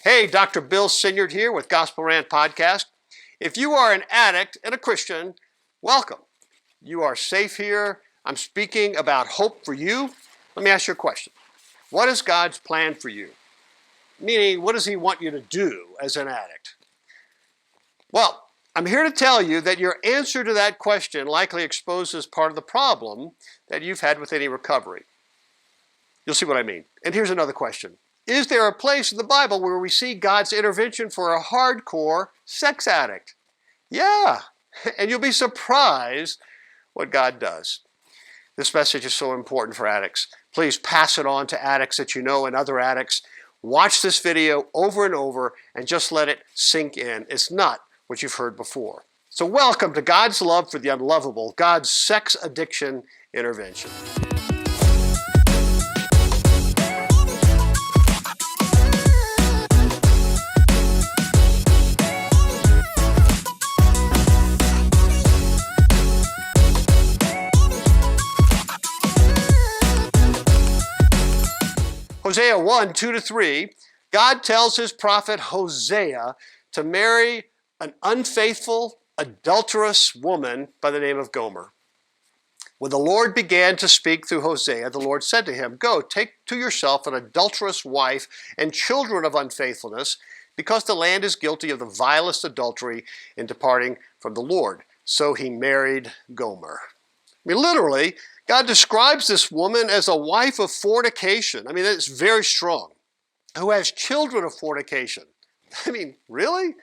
Hey, Dr. Bill Sinyard here with Gospel Rant Podcast. If you are an addict and a Christian, welcome. You are safe here. I'm speaking about hope for you. Let me ask you a question. What is God's plan for you? Meaning, what does He want you to do as an addict? Well, I'm here to tell you that your answer to that question likely exposes part of the problem that you've had with any recovery. You'll see what I mean. And here's another question. Is there a place in the Bible where we see God's intervention for a hardcore sex addict? Yeah, and you'll be surprised what God does. This message is so important for addicts. Please pass it on to addicts that you know and other addicts. Watch this video over and over and just let it sink in. It's not what you've heard before. So welcome to God's love for the unlovable, God's sex addiction intervention. Hosea 1, 2-3, God tells his prophet Hosea to marry an unfaithful, adulterous woman by the name of Gomer. When the Lord began to speak through Hosea, the Lord said to him, "Go, take to yourself an adulterous wife and children of unfaithfulness, because the land is guilty of the vilest adultery in departing from the Lord." So he married Gomer. I mean, literally, God describes this woman as a wife of fornication. I mean, that's very strong. Who has children of fornication. I mean, really?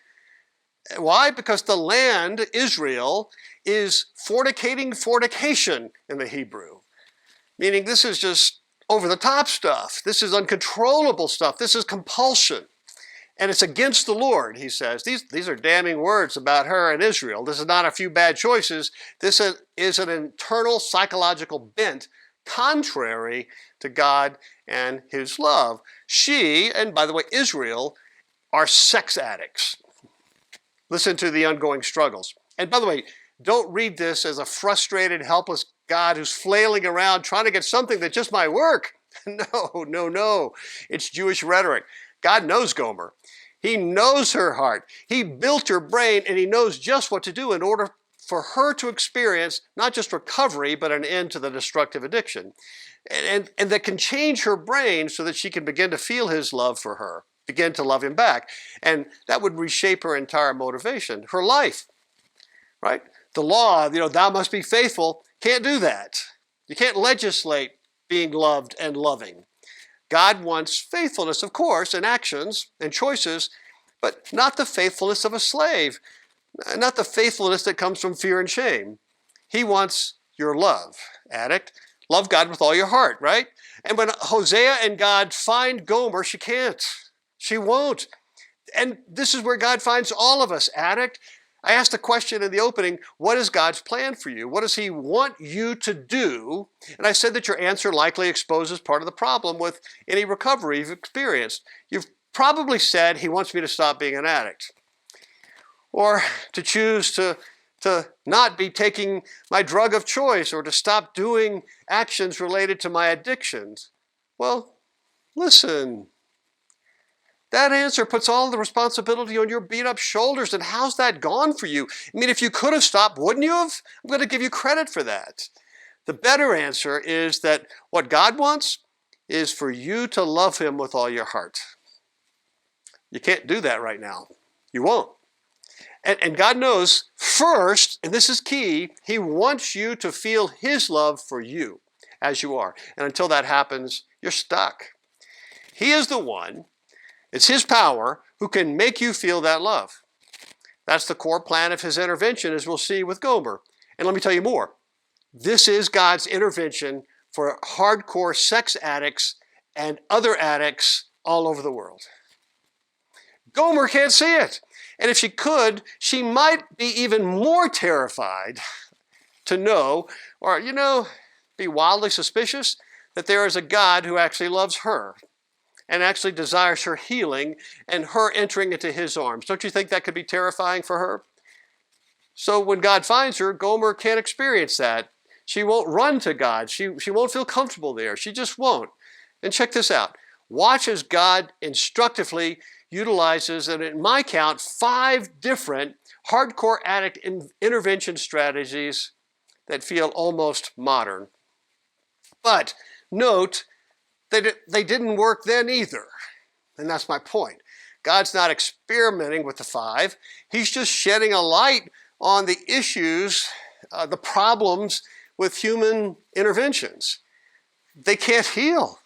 Why? Because the land, Israel, is fornication in the Hebrew. Meaning this is just over-the-top stuff. This is uncontrollable stuff. This is compulsion. And it's against the Lord, he says. These are damning words about her and Israel. This is not a few bad choices. This is an internal psychological bent contrary to God and his love. She, and by the way, Israel, are sex addicts. Listen to the ongoing struggles. And by the way, don't read this as a frustrated, helpless God who's flailing around trying to get something that just might work. No. It's Jewish rhetoric. God knows Gomer. He knows her heart. He built her brain, and he knows just what to do in order for her to experience not just recovery, but an end to the destructive addiction. And that can change her brain so that she can begin to feel his love for her, begin to love him back. And that would reshape her entire motivation, her life, right? The law, thou must be faithful, can't do that. You can't legislate being loved and loving. God wants faithfulness, of course, in actions and choices, but not the faithfulness of a slave, not the faithfulness that comes from fear and shame. He wants your love, addict. Love God with all your heart, right? And when Hosea and God find Gomer, she can't. She won't. And this is where God finds all of us, addict. I asked the question in the opening, what is God's plan for you? What does he want you to do? And I said that your answer likely exposes part of the problem with any recovery you've experienced. You've probably said, he wants me to stop being an addict, or to choose to not be taking my drug of choice, or to stop doing actions related to my addictions. Well, listen. That answer puts all the responsibility on your beat-up shoulders, and how's that gone for you? I mean, if you could have stopped, wouldn't you have? I'm going to give you credit for that. The better answer is that what God wants is for you to love him with all your heart. You can't do that right now. You won't. And God knows first, and this is key, he wants you to feel his love for you as you are. And until that happens, you're stuck. He is the one, it's his power, who can make you feel that love. That's the core plan of his intervention, as we'll see with Gomer. And let me tell you more. This is God's intervention for hardcore sex addicts and other addicts all over the world. Gomer can't see it. And if she could, she might be even more terrified to know, or, be wildly suspicious that there is a God who actually loves her and actually desires her healing and her entering into his arms. Don't you think that could be terrifying for her? So when God finds her, Gomer can't experience that. She won't run to God. She won't feel comfortable there. She just won't. And check this out. Watch as God instructively utilizes, and in my count, 5 different hardcore addict intervention strategies that feel almost modern. But note that they didn't work then either. And that's my point. God's not experimenting with the 5. He's just shedding a light on the issues, the problems with human interventions. They can't heal.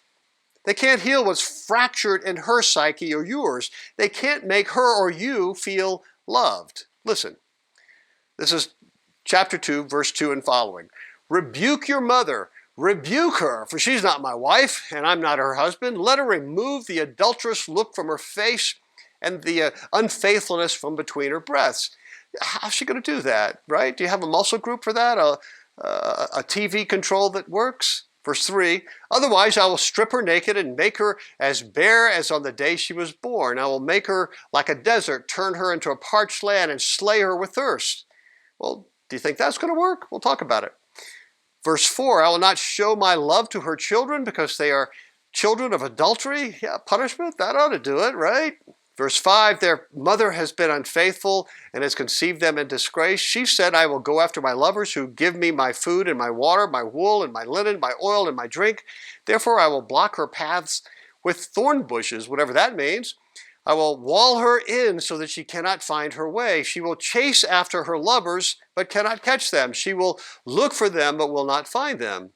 They can't heal what's fractured in her psyche or yours. They can't make her or you feel loved. Listen, this is chapter 2, verse 2 and following. Rebuke your mother. Rebuke her, for she's not my wife, and I'm not her husband. Let her remove the adulterous look from her face and the unfaithfulness from between her breasts. How's she going to do that, right? Do you have a muscle group for that? A TV control that works? Verse 3, otherwise I will strip her naked and make her as bare as on the day she was born. I will make her like a desert, turn her into a parched land, and slay her with thirst. Well, do you think that's going to work? We'll talk about it. Verse 4, I will not show my love to her children because they are children of adultery. Yeah, punishment, that ought to do it, right? Verse 5, their mother has been unfaithful and has conceived them in disgrace. She said, I will go after my lovers who give me my food and my water, my wool and my linen, my oil and my drink. Therefore, I will block her paths with thorn bushes, whatever that means. I will wall her in so that she cannot find her way. She will chase after her lovers, but cannot catch them. She will look for them, but will not find them.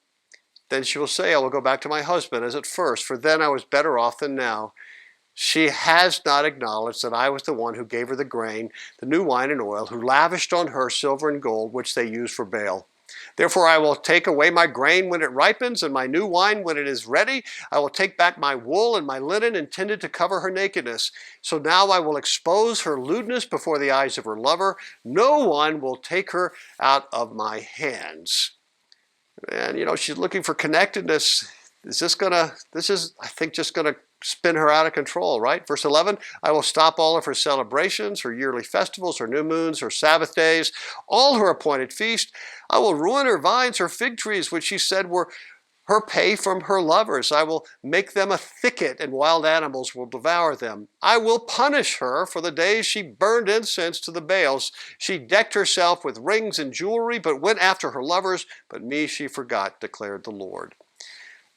Then she will say, I will go back to my husband as at first, for then I was better off than now. She has not acknowledged that I was the one who gave her the grain, the new wine and oil, who lavished on her silver and gold, which they used for Baal. Therefore I will take away my grain when it ripens, and my new wine when it is ready. I will take back my wool and my linen intended to cover her nakedness. So now I will expose her lewdness before the eyes of her lover. No one will take her out of my hands. And she's looking for connectedness. This is, I think, just going to spin her out of control, right? Verse 11, I will stop all of her celebrations, her yearly festivals, her new moons, her Sabbath days, all her appointed feasts. I will ruin her vines, her fig trees, which she said were her pay from her lovers. I will make them a thicket, and wild animals will devour them. I will punish her for the days she burned incense to the Baals. She decked herself with rings and jewelry, but went after her lovers. But me she forgot, declared the Lord.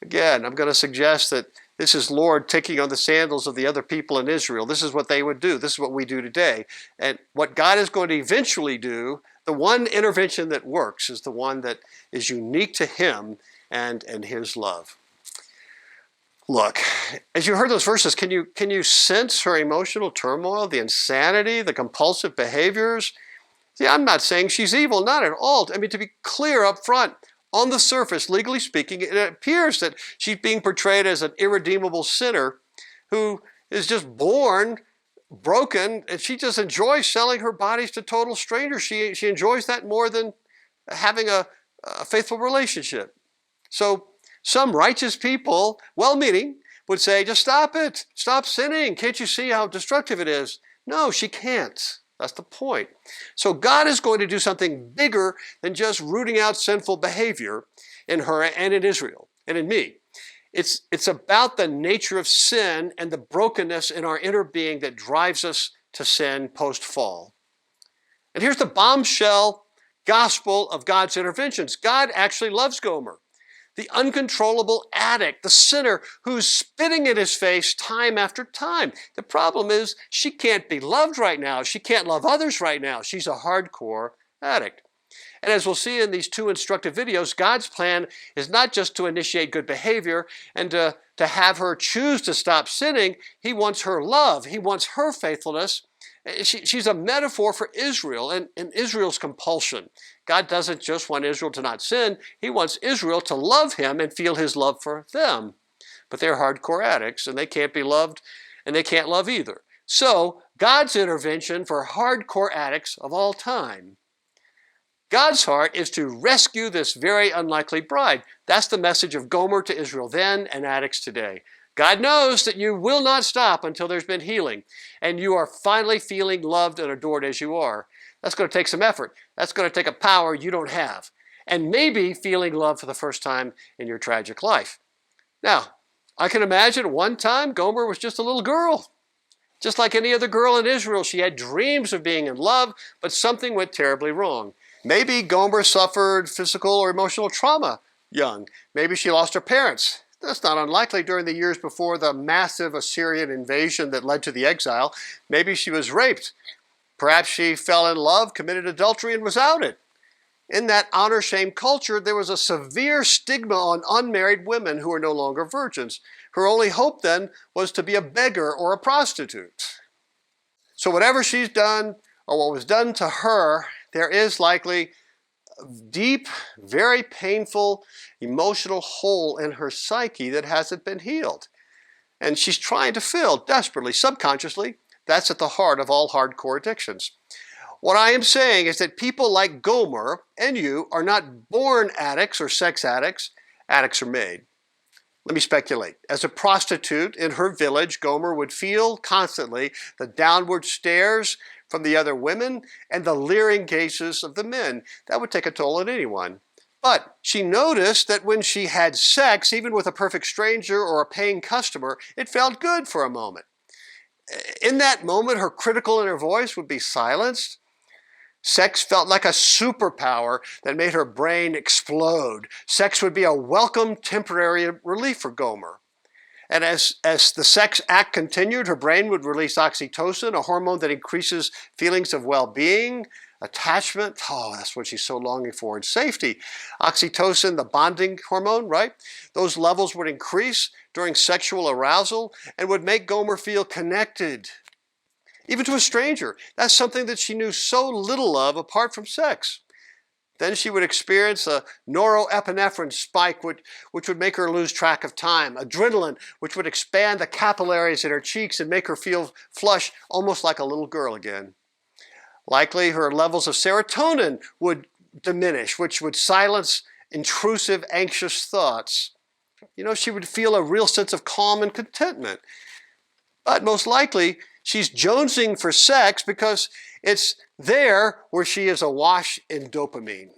Again, I'm going to suggest that this is Lord taking on the sandals of the other people in Israel. This is what they would do. This is what we do today. And what God is going to eventually do, the one intervention that works is the one that is unique to him and his love. Look, as you heard those verses, can you sense her emotional turmoil, the insanity, the compulsive behaviors? See, I'm not saying she's evil, not at all. I mean, to be clear up front, on the surface, legally speaking, it appears that she's being portrayed as an irredeemable sinner who is just born broken, and she just enjoys selling her bodies to total strangers. She enjoys that more than having a faithful relationship. So some righteous people, well-meaning, would say, just stop it. Stop sinning. Can't you see how destructive it is? No, she can't. That's the point. So God is going to do something bigger than just rooting out sinful behavior in her and in Israel and in me. It's about the nature of sin and the brokenness in our inner being that drives us to sin post-fall. And here's the bombshell gospel of God's interventions. God actually loves Gomer, the uncontrollable addict, the sinner who's spitting in his face time after time. The problem is she can't be loved right now. She can't love others right now. She's a hardcore addict. And as we'll see in these 2 instructive videos, God's plan is not just to initiate good behavior and to have her choose to stop sinning. He wants her love. He wants her faithfulness. She's a metaphor for Israel and Israel's compulsion. God doesn't just want Israel to not sin. He wants Israel to love him and feel his love for them. But they're hardcore addicts, and they can't be loved, and they can't love either. So God's intervention for hardcore addicts of all time. God's heart is to rescue this very unlikely bride. That's the message of Gomer to Israel then and addicts today. God knows that you will not stop until there's been healing, and you are finally feeling loved and adored as you are. That's going to take some effort. That's going to take a power you don't have, and maybe feeling love for the first time in your tragic life. Now, I can imagine one time Gomer was just a little girl, Just like any other girl in Israel, she had dreams of being in love, but something went terribly wrong. Maybe Gomer suffered physical or emotional trauma young. Maybe she lost her parents. That's not unlikely during the years before the massive Assyrian invasion that led to the exile. Maybe she was raped. Perhaps she fell in love, committed adultery, and was outed. In that honor-shame culture, there was a severe stigma on unmarried women who were no longer virgins. Her only hope then was to be a beggar or a prostitute. So whatever she's done or what was done to her, there is likely a deep, very painful, emotional hole in her psyche that hasn't been healed. And she's trying to fill desperately, subconsciously. That's at the heart of all hardcore addictions. What I am saying is that people like Gomer and you are not born addicts or sex addicts. Addicts are made. Let me speculate. As a prostitute in her village, Gomer would feel constantly the downward stares from the other women and the leering gazes of the men. That would take a toll on anyone. But she noticed that when she had sex, even with a perfect stranger or a paying customer, it felt good for a moment. In that moment, her critical inner voice would be silenced. Sex felt like a superpower that made her brain explode. Sex would be a welcome temporary relief for Gomer. And as the sex act continued, her brain would release oxytocin, a hormone that increases feelings of well-being, attachment. Oh, that's what she's so longing for, and safety. Oxytocin, the bonding hormone, right? Those levels would increase during sexual arousal and would make Gomer feel connected, even to a stranger. That's something that she knew so little of apart from sex. Then she would experience a norepinephrine spike, which would make her lose track of time. Adrenaline, which would expand the capillaries in her cheeks and make her feel flush, almost like a little girl again. Likely her levels of serotonin would diminish, which would silence intrusive, anxious thoughts. She would feel a real sense of calm and contentment. But most likely, she's jonesing for sex because it's there where she is awash in dopamine.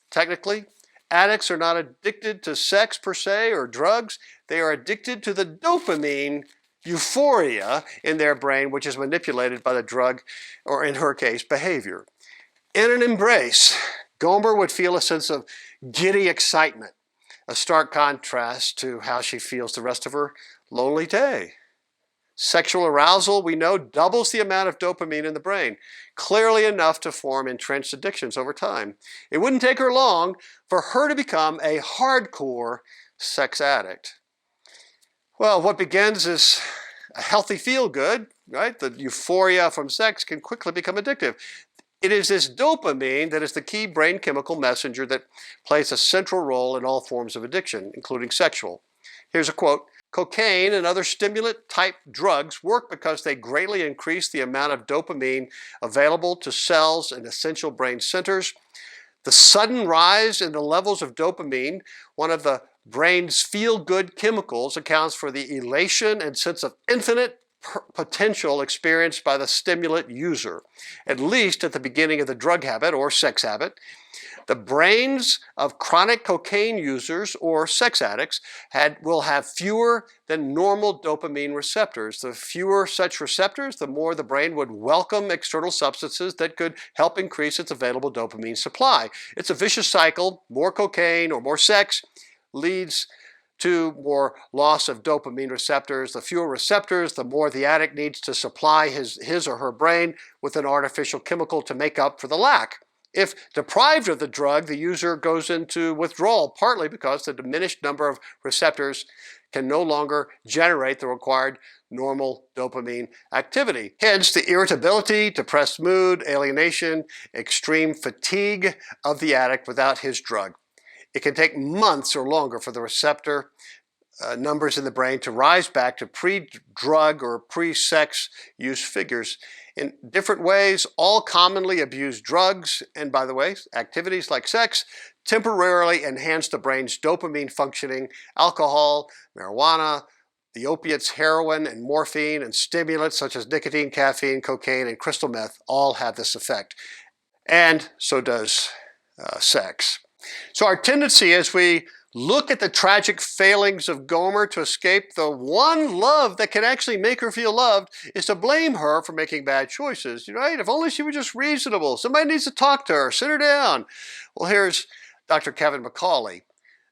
Technically, addicts are not addicted to sex per se or drugs. They are addicted to the dopamine euphoria in their brain, which is manipulated by the drug, or in her case, behavior. In an embrace, Gomer would feel a sense of giddy excitement, a stark contrast to how she feels the rest of her lonely day. Sexual arousal, we know, doubles the amount of dopamine in the brain, clearly enough to form entrenched addictions over time. It wouldn't take her long for her to become a hardcore sex addict. Well, what begins as a healthy feel-good, right? The euphoria from sex can quickly become addictive. It is this dopamine that is the key brain chemical messenger that plays a central role in all forms of addiction, including sexual. Here's a quote. Cocaine and other stimulant-type drugs work because they greatly increase the amount of dopamine available to cells and essential brain centers. The sudden rise in the levels of dopamine, one of the brain's feel-good chemicals, accounts for the elation and sense of infinite potential experienced by the stimulant user, at least at the beginning of the drug habit or sex habit. The brains of chronic cocaine users or sex addicts will have fewer than normal dopamine receptors. The fewer such receptors, the more the brain would welcome external substances that could help increase its available dopamine supply. It's a vicious cycle. More cocaine or more sex leads to more loss of dopamine receptors. The fewer receptors, the more the addict needs to supply his or her brain with an artificial chemical to make up for the lack. If deprived of the drug, the user goes into withdrawal, partly because the diminished number of receptors can no longer generate the required normal dopamine activity. Hence, the irritability, depressed mood, alienation, extreme fatigue of the addict without his drug. It can take months or longer for the receptor numbers in the brain to rise back to pre-drug or pre-sex use figures. In different ways, all commonly abused drugs, and by the way, activities like sex, temporarily enhance the brain's dopamine functioning. Alcohol, marijuana, the opiates, heroin, and morphine, and stimulants such as nicotine, caffeine, cocaine, and crystal meth all have this effect. And so does sex. So our tendency as we look at the tragic failings of Gomer to escape the one love that can actually make her feel loved is to blame her for making bad choices. Right? If only she were just reasonable. Somebody needs to talk to her, sit her down. Well, here's Dr. Kevin McCauley.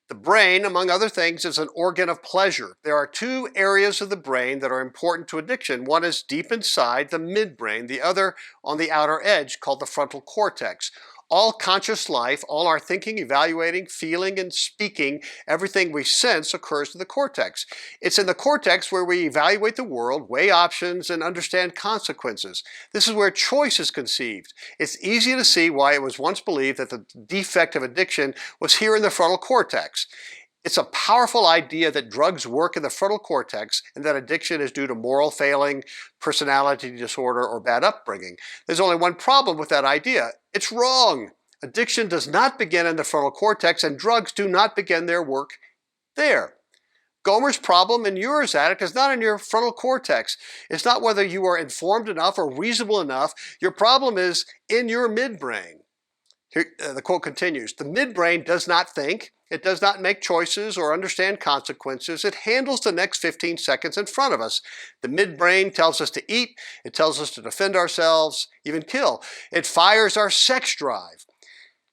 The brain, among other things, is an organ of pleasure. There are two areas of the brain that are important to addiction. One is deep inside the midbrain, the other on the outer edge called the frontal cortex. All conscious life, all our thinking, evaluating, feeling, and speaking, everything we sense occurs in the cortex. It's in the cortex where we evaluate the world, weigh options, and understand consequences. This is where choice is conceived. It's easy to see why it was once believed that the defect of addiction was here in the frontal cortex. It's a powerful idea that drugs work in the frontal cortex and that addiction is due to moral failing, personality disorder, or bad upbringing. There's only one problem with that idea. It's wrong. Addiction does not begin in the frontal cortex, and drugs do not begin their work there. Gomer's problem and yours, addict, is not in your frontal cortex. It's not whether you are informed enough or reasonable enough. Your problem is in your midbrain. Here, the quote continues, "The midbrain does not think, it does not make choices or understand consequences. It handles the next 15 seconds in front of us. The midbrain tells us to eat, it tells us to defend ourselves, even kill. It fires our sex drive.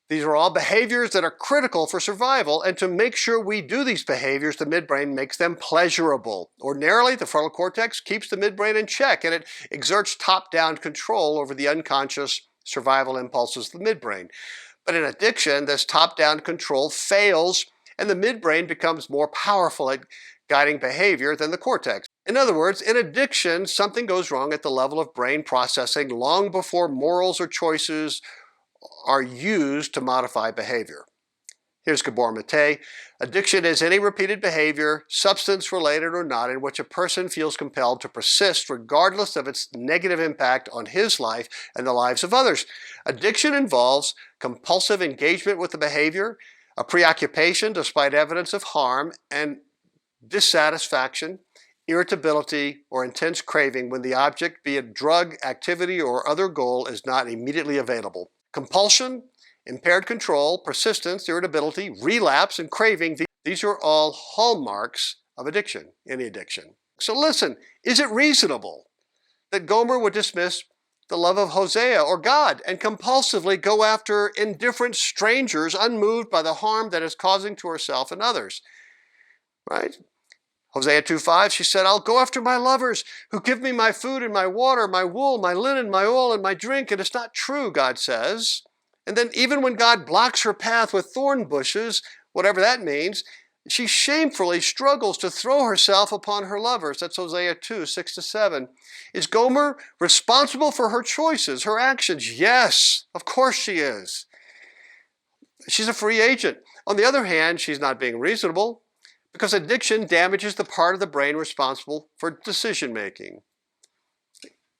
These are all behaviors that are critical for survival, and to make sure we do these behaviors, the midbrain makes them pleasurable. Ordinarily, the frontal cortex keeps the midbrain in check, and it exerts top-down control over the unconscious survival impulses of the midbrain. But in addiction, this top-down control fails, and the midbrain becomes more powerful at guiding behavior than the cortex. In other words, in addiction, something goes wrong at the level of brain processing long before morals or choices are used to modify behavior." Here's Gabor Mate. "Addiction is any repeated behavior, substance-related or not, in which a person feels compelled to persist regardless of its negative impact on his life and the lives of others. Addiction involves compulsive engagement with the behavior, a preoccupation despite evidence of harm, and dissatisfaction, irritability, or intense craving when the object, be it drug, activity, or other goal, is not immediately available. Compulsion, impaired control, persistence, irritability, relapse, and craving, these are all hallmarks of addiction, any addiction. So listen, is it reasonable that Gomer would dismiss the love of Hosea or God and compulsively go after indifferent strangers unmoved by the harm that is causing to herself and others? Right? Hosea 2:5, she said, "I'll go after my lovers who give me my food and my water, my wool, my linen, my oil, and my drink." And it's not true, God says. And then even when God blocks her path with thorn bushes, whatever that means, she shamefully struggles to throw herself upon her lovers. That's Hosea 2:6-7. Is Gomer responsible for her choices, her actions? Yes, of course she is. She's a free agent. On the other hand, she's not being reasonable because addiction damages the part of the brain responsible for decision making.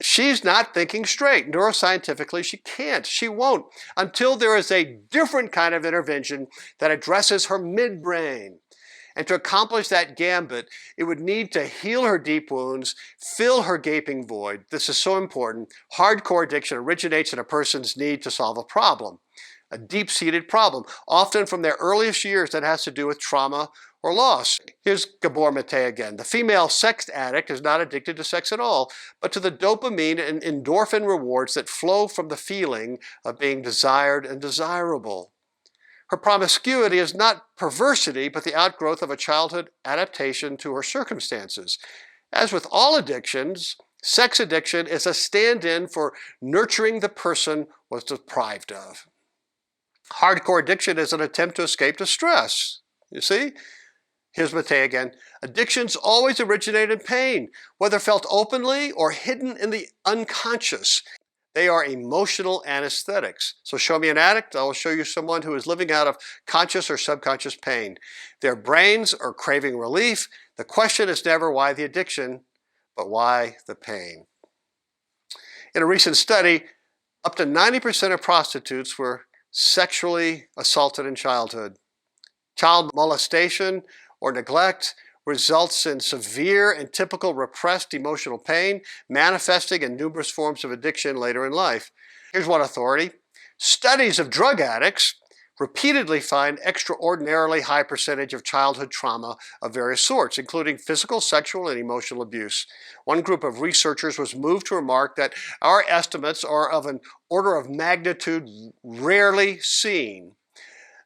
She's not thinking straight. Neuroscientifically, she can't. She won't until there is a different kind of intervention that addresses her midbrain. And to accomplish that gambit, it would need to heal her deep wounds, fill her gaping void. This is so important. Hardcore addiction originates in a person's need to solve a problem, a deep-seated problem, often from their earliest years that has to do with trauma or loss. Here's Gabor Mate again. "The female sex addict is not addicted to sex at all, but to the dopamine and endorphin rewards that flow from the feeling of being desired and desirable. Her promiscuity is not perversity, but the outgrowth of a childhood adaptation to her circumstances. As with all addictions, sex addiction is a stand-in for nurturing the person was deprived of." Hardcore addiction is an attempt to escape distress. You see? Here's Mate again. "Addictions always originate in pain, whether felt openly or hidden in the unconscious. They are emotional anesthetics. So show me an addict, I will show you someone who is living out of conscious or subconscious pain. Their brains are craving relief. The question is never why the addiction, but why the pain." In a recent study, up to 90% of prostitutes were sexually assaulted in childhood. Child molestation or neglect results in severe and typical repressed emotional pain, manifesting in numerous forms of addiction later in life. Here's one authority. "Studies of drug addicts repeatedly find extraordinarily high percentage of childhood trauma of various sorts, including physical, sexual, and emotional abuse. One group of researchers was moved to remark that our estimates are of an order of magnitude rarely seen.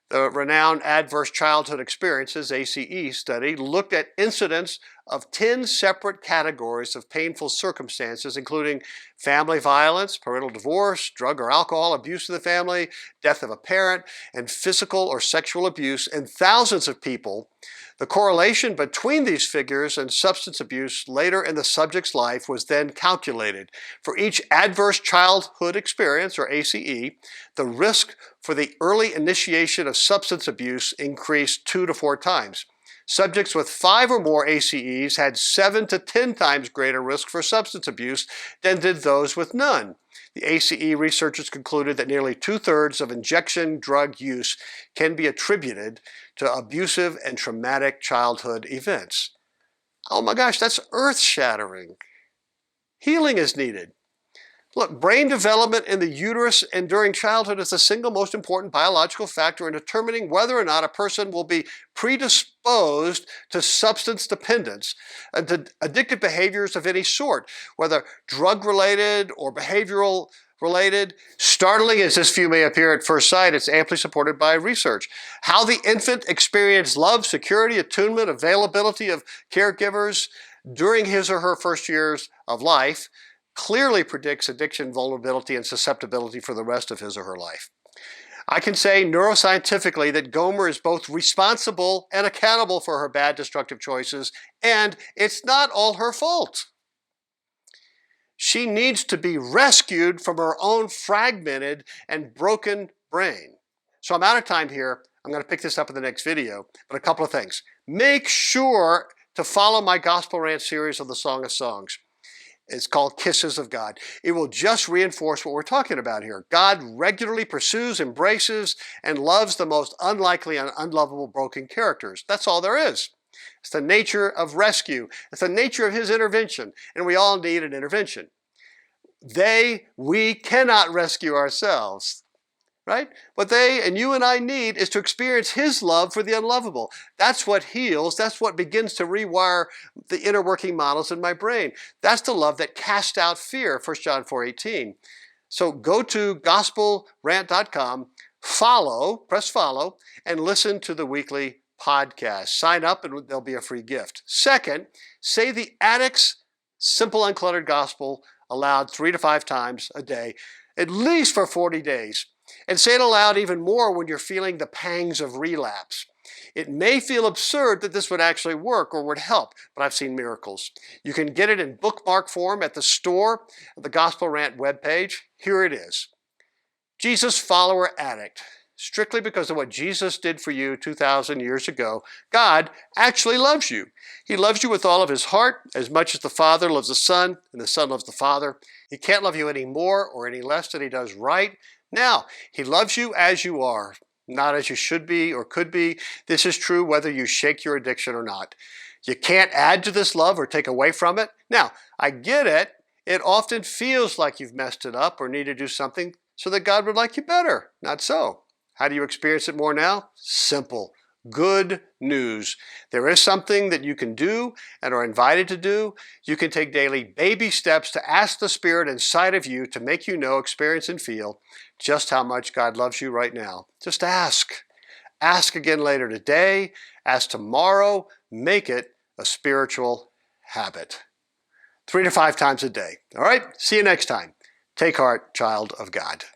The renowned Adverse Childhood Experiences, ACE study, looked at incidents of 10 separate categories of painful circumstances, including family violence, parental divorce, drug or alcohol abuse of the family, death of a parent, and physical or sexual abuse in thousands of people. The correlation between these figures and substance abuse later in the subject's life was then calculated. For each adverse childhood experience, or ACE, the risk for the early initiation of substance abuse increased 2 to 4 times. Subjects with 5 or more ACEs had 7 to 10 times greater risk for substance abuse than did those with none. The ACE researchers concluded that nearly 2/3 of injection drug use can be attributed to abusive and traumatic childhood events. Oh my gosh, that's earth-shattering. Healing is needed. Look, brain development in the uterus and during childhood is the single most important biological factor in determining whether or not a person will be predisposed to substance dependence and to addictive behaviors of any sort, whether drug-related or behavioral related. Startling as this view may appear at first sight, it's amply supported by research. How the infant experienced love, security, attunement, availability of caregivers during his or her first years of life clearly predicts addiction, vulnerability, and susceptibility for the rest of his or her life. I can say neuroscientifically that Gomer is both responsible and accountable for her bad, destructive choices, and it's not all her fault. She needs to be rescued from her own fragmented and broken brain. So I'm out of time here. I'm going to pick this up in the next video, but a couple of things. Make sure to follow my Gospel Rant series on the Song of Songs. It's called Kisses of God. It will just reinforce what we're talking about here. God regularly pursues, embraces, and loves the most unlikely and unlovable broken characters. That's all there is. It's the nature of rescue. It's the nature of his intervention, and we all need an intervention. We cannot rescue ourselves, right? What they and you and I need is to experience his love for the unlovable. That's what heals. That's what begins to rewire the inner working models in my brain. That's the love that casts out fear, 1 John 4:18. So go to gospelrant.com, press follow, and listen to the weekly podcast. Sign up and there'll be a free gift. Second, say the Addict's Simple Uncluttered Gospel aloud 3 to 5 times a day, at least for 40 days. And say it aloud even more when you're feeling the pangs of relapse. It may feel absurd that this would actually work or would help, but I've seen miracles. You can get it in bookmark form at the store, the Gospel Rant webpage. Here it is. Jesus follower addict. Strictly because of what Jesus did for you 2,000 years ago, God actually loves you. He loves you with all of his heart, as much as the Father loves the Son and the Son loves the Father. He can't love you any more or any less than he does right now. He loves you as you are, not as you should be or could be. This is true whether you shake your addiction or not. You can't add to this love or take away from it. Now, I get it. It often feels like you've messed it up or need to do something so that God would like you better. Not so. How do you experience it more now? Simple. Good news. There is something that you can do and are invited to do. You can take daily baby steps to ask the Spirit inside of you to make you know, experience, and feel just how much God loves you right now. Just ask. Ask again later today. Ask tomorrow. Make it a spiritual habit. 3 to 5 times a day. All right? See you next time. Take heart, child of God.